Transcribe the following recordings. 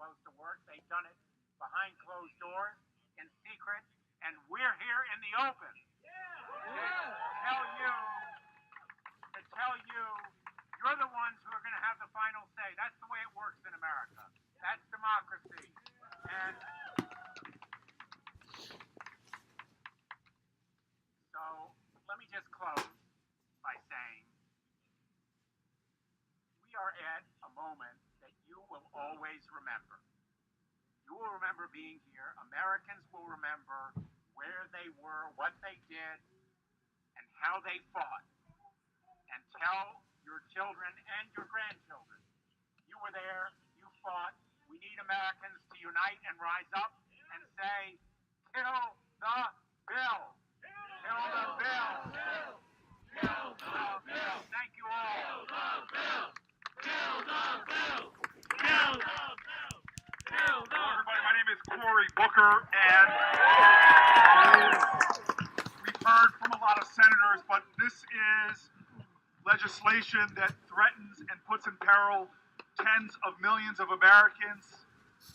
supposed to work. They've done it behind closed doors, in secret, and we're here in the open. To tell you, you're the ones who are going to have the final say. That's the way it works in America. That's democracy. And so let me just close by saying we are at a moment that you will always remember. You will remember being here. Americans will remember where they were, what they did, and how they fought. And tell your children and your grandchildren, you were there, you fought. We need Americans to unite and rise up and say, kill the bill. Kill the bill. Kill the bill. Thank you all. Kill the bill. Kill the bill. Kill the bill. Kill the bill. Hello, everybody. My name is Cory Booker, and we've heard from a lot of senators, but this is legislation that threatens and puts in peril tens of millions of Americans,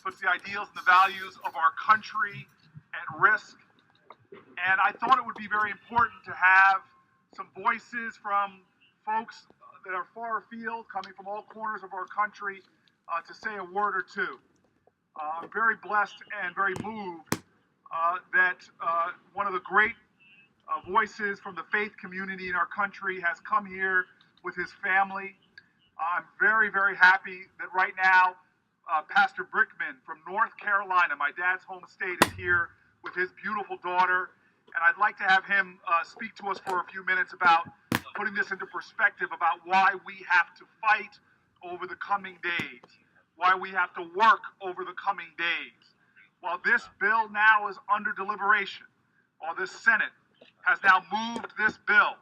puts the ideals and the values of our country at risk. And I thought it would be very important to have some voices from folks that are far afield, coming from all corners of our country, to say a word or two. I'm very blessed and very moved that one of the great voices from the faith community in our country has come here with his family. I'm very, very happy that right now Pastor Brickman from North Carolina, my dad's home state, is here with his beautiful daughter, and I'd like to have him speak to us for a few minutes about putting this into perspective about why we have to fight over the coming days, why we have to work over the coming days. While this bill now is under deliberation, while the Senate has now moved this bill,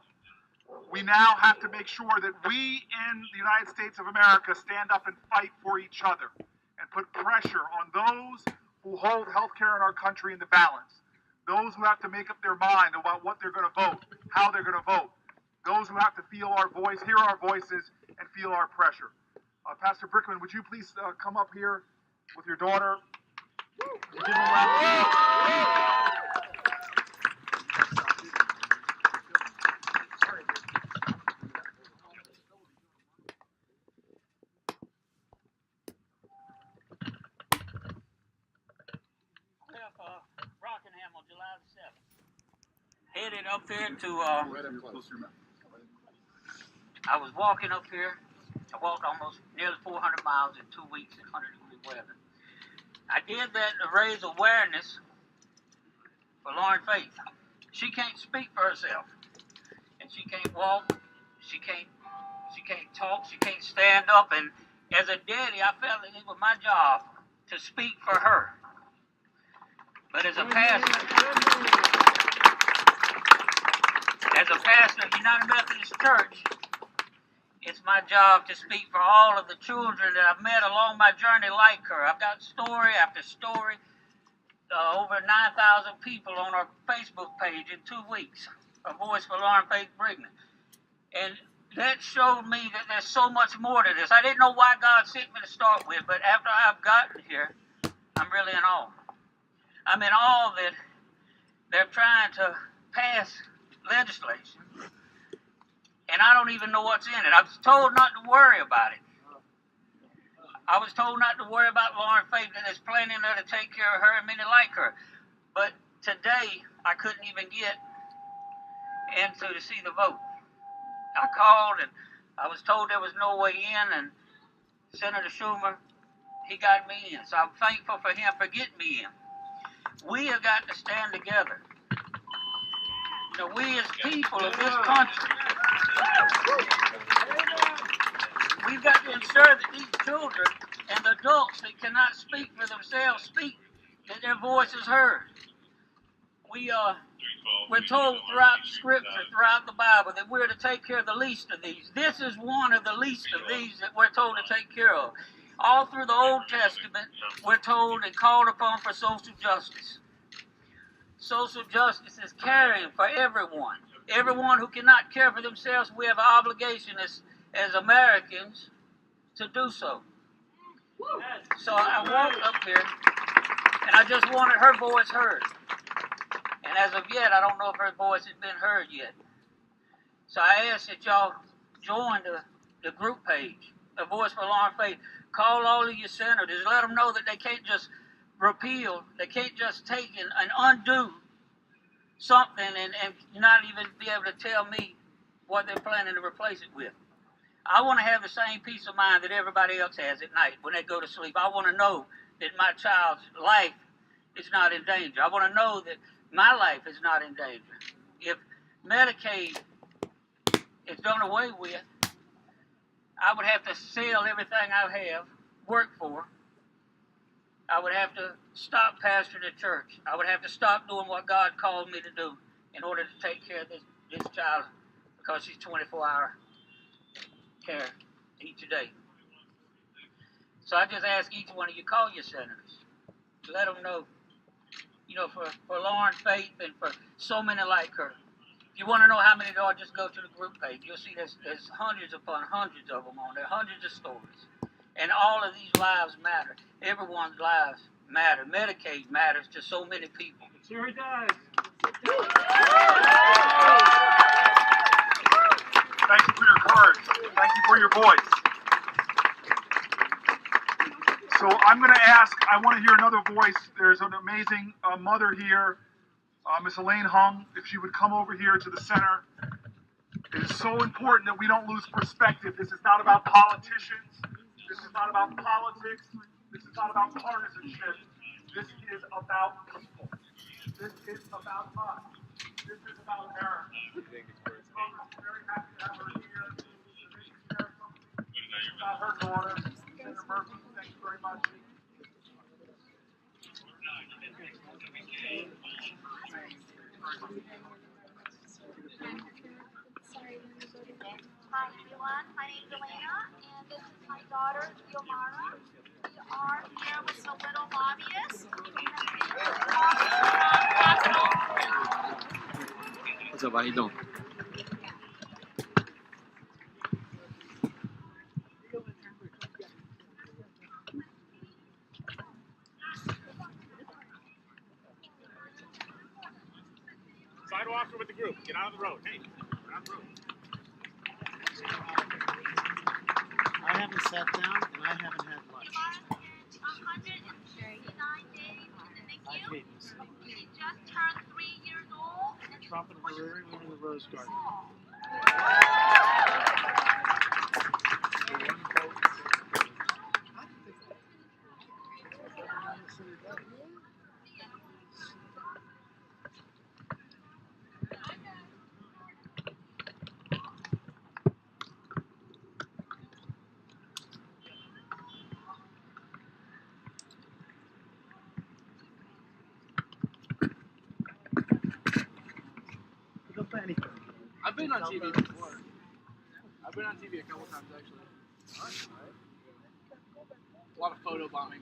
we now have to make sure that we in the United States of America stand up and fight for each other and put pressure on those who hold healthcare in our country in the balance, those who have to make up their mind about what they're going to vote, how they're going to vote, those who have to feel our voice, hear our voices, and feel our pressure. Pastor Brickman, would you please come up here with your daughter? Give them a round of applause. Rockingham on July the 7th. Headed up here to, I was walking up here. I walked almost nearly 400 miles in 2 weeks in 100-degree weather. I did that to raise awareness for Lauren Faith. She can't speak for herself, and she can't walk. She can't talk. She can't stand up. And as a daddy, I felt that it was my job to speak for her. But as a pastor of United Methodist Church, it's my job to speak for all of the children that I've met along my journey like her. I've got story after story, over 9,000 people on our Facebook page in 2 weeks, a voice for Lauren Faith Brigman. And that showed me that there's so much more to this. I didn't know why God sent me to start with, but after I've gotten here, I'm really in awe. I'm in awe that they're trying to pass legislation, and I don't even know what's in it. I was told not to worry about it. I was told not to worry about Lauren Faith, that there's plenty there to take care of her and many like her. But today, I couldn't even get into to see the vote. I called, and I was told there was no way in, and Senator Schumer, he got me in. So I'm thankful for him for getting me in. We have got to stand together. You know, we as people of this country, we've got to ensure that these children and the adults that cannot speak for themselves speak, that their voice is heard. We're told throughout Scripture, throughout the Bible, that we're to take care of the least of these. This is one of the least of these that we're told to take care of. All through the Old Testament, we're told and called upon for social justice. Social justice is caring for everyone. Everyone who cannot care for themselves, we have an obligation as Americans to do so. So I walked up here, and I just wanted her voice heard. And as of yet, I don't know if her voice has been heard yet. So I ask that y'all join the group page, A Voice for Lauren Faith. Call all of your senators. Let them know that they can't just repeal. They can't just take and undo something and not even be able to tell me what they're planning to replace it with. I want to have the same peace of mind that everybody else has at night when they go to sleep. I want to know that my child's life is not in danger. I want to know that my life is not in danger. If Medicaid is done away with, I would have to sell everything I have, work for. I would have to stop pastoring the church. I would have to stop doing what God called me to do in order to take care of this child because she's 24-hour care each day. So I just ask each one of you, call your senators. Let them know, for Lauren Faith and for so many like her. If you want to know how many there are, just go to the group page. You'll see there's hundreds upon hundreds of them on there, hundreds of stories. And all of these lives matter. Everyone's lives matter. Medicaid matters to so many people. It sure does. Thank you for your courage. Thank you for your voice. So I'm going to ask, I want to hear another voice. There's an amazing mother here, Miss Elaine Hung, if she would come over here to the center. It is so important that we don't lose perspective. This is not about politicians. This is not about politics. This is not about partisanship. This is about people. This is about us. This is about America. I'm very happy to have her here. About her daughter, Senator Murphy. Thank you very much. Hi everyone, my name is Elena, and this is my daughter, Yomara. We are here with some little lobbyists. What's up, how you doing? Sidewalks are with the group. Get out of the road. Hey, get out of the road. I haven't sat down and I haven't had lunch. Yomara spent 169 days in the I NICU. hate this city. She just turned 3 years old. And Trump and Hillary were in the Rose Garden. You don't play anything. I've been on TV before. I've been on TV a couple times actually. A lot of photo bombing.